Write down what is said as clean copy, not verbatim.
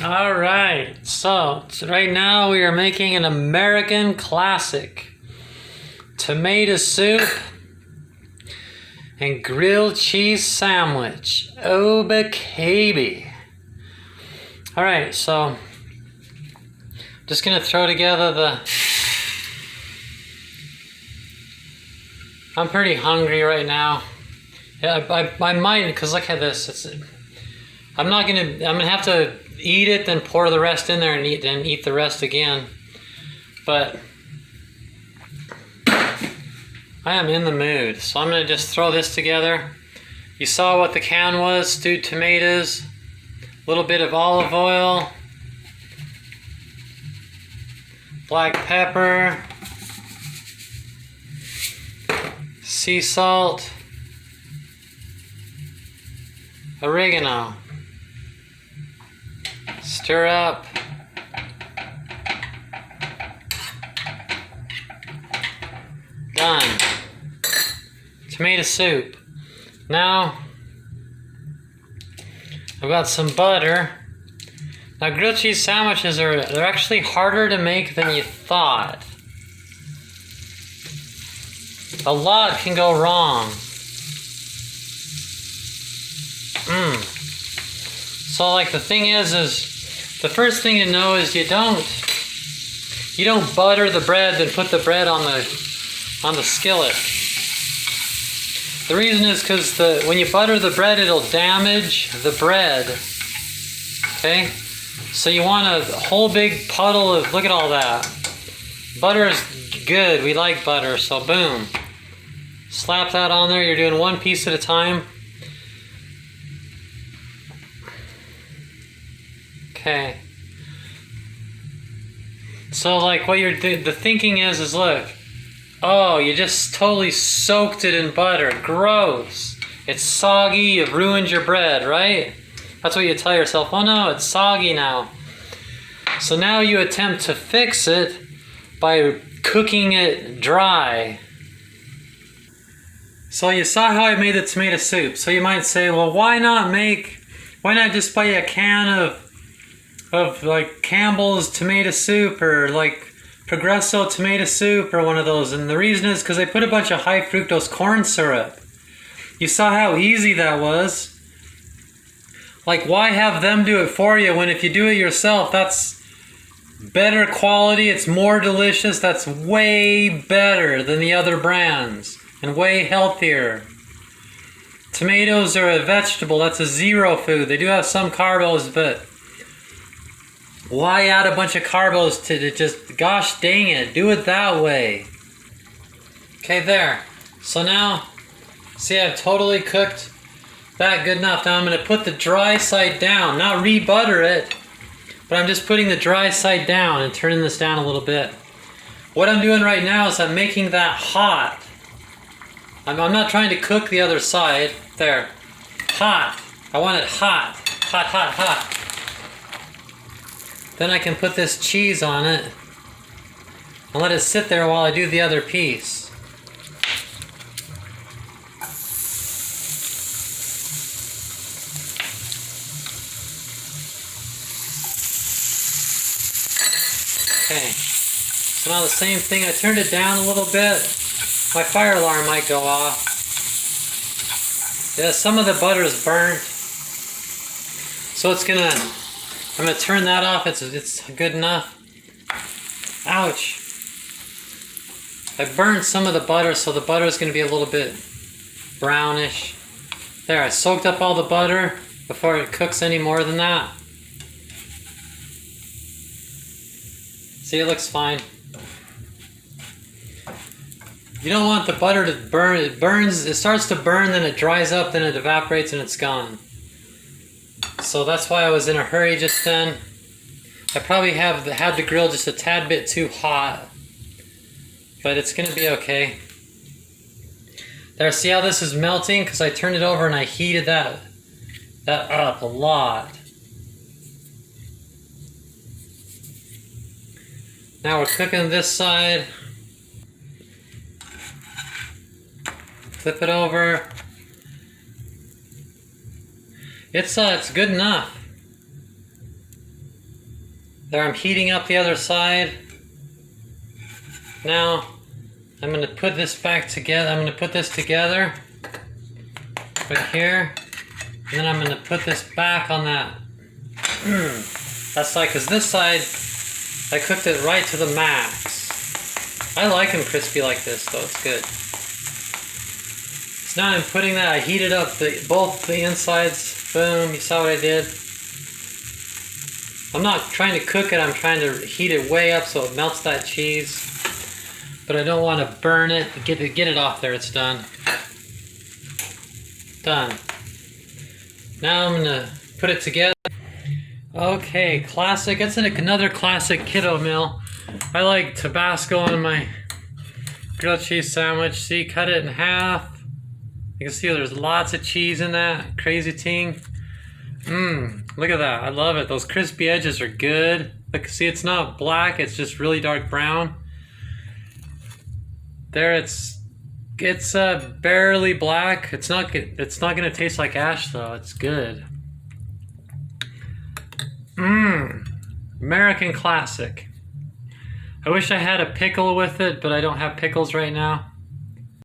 All right, so right now we are making an American classic tomato soup and grilled cheese sandwich. Oh, baby. All right, so just gonna throw together I'm pretty hungry right now. Yeah, I might, because look at this. I'm gonna have to eat it, then pour the rest in there and eat the rest again. But I am in the mood, so I'm gonna just throw this together. You saw what the can was: stewed tomatoes, a little bit of olive oil, black pepper, sea salt, oregano. Stir up. Done. Tomato soup. Now, I've got some butter. Now, grilled cheese sandwiches they're actually harder to make than you thought. A lot can go wrong. So like the thing is the first thing to know is you don't butter the bread then put the bread on the skillet. The reason is because when you butter the bread, it'll damage the bread. Okay? So you want a whole big puddle of, look at all that. Butter is good. We like butter, so boom. Slap that on there. You're doing one piece at a time. Okay. So like what the thinking is look. Oh, you just totally soaked it in butter. Gross. It's soggy. You've ruined your bread, right? That's what you tell yourself. Oh no, it's soggy now. So now you attempt to fix it by cooking it dry. So you saw how I made the tomato soup. So you might say, well, why not just buy a can of like Campbell's tomato soup or like Progresso tomato soup or one of those? And the reason is because they put a bunch of high fructose corn syrup. You saw how easy that was. Like, why have them do it for you when if you do it yourself, that's better quality, it's more delicious, that's way better than the other brands and way healthier. Tomatoes are a vegetable, that's a zero food. They do have some carbos, but why add a bunch of carbos to just, gosh dang it, do it that way. Okay, there. So now, see, I've totally cooked that good enough. Now I'm going to put the dry side down, not re-butter it, but I'm just putting the dry side down and turning this down a little bit. What I'm doing right now is I'm making that hot. I'm not trying to cook the other side. There. Hot. I want it hot. Hot, hot, hot. Then I can put this cheese on it and let it sit there while I do the other piece. Okay, so now the same thing, I turned it down a little bit. My fire alarm might go off. Yeah, some of the butter is burnt. So I'm gonna turn that off, it's good enough. Ouch. I burned some of the butter, so the butter is gonna be a little bit brownish. There, I soaked up all the butter before it cooks any more than that. See, it looks fine. You don't want the butter to burn. It starts to burn, then it dries up, then it evaporates and it's gone. So that's why I was in a hurry just then. I probably had the grill just a tad bit too hot. But it's gonna be okay. There, see how this is melting? Because I turned it over and I heated that up a lot. Now we're cooking this side. Flip it over. It's good enough. There, I'm heating up the other side. Now, I'm going to put this back together. I'm going to put this together. Put here. And then I'm going to put this back on that. That's like, because this side, I cooked it right to the max. I like them crispy like this, though. It's good. So now I'm putting that, I heated up both the insides. Boom, you saw what I did. I'm not trying to cook it, I'm trying to heat it way up so it melts that cheese. But I don't want to burn it. Get it off there, it's done. Done. Now I'm gonna put it together. Okay, classic. It's another classic kiddo meal. I like Tabasco on my grilled cheese sandwich. See, cut it in half. You can see there's lots of cheese in that crazy thing. Look at that. I love it. Those crispy edges are good. Look, see, it's not black. It's just really dark brown. There, it's barely black. It's not gonna taste like ash though. It's good. American classic. I wish I had a pickle with it, but I don't have pickles right now.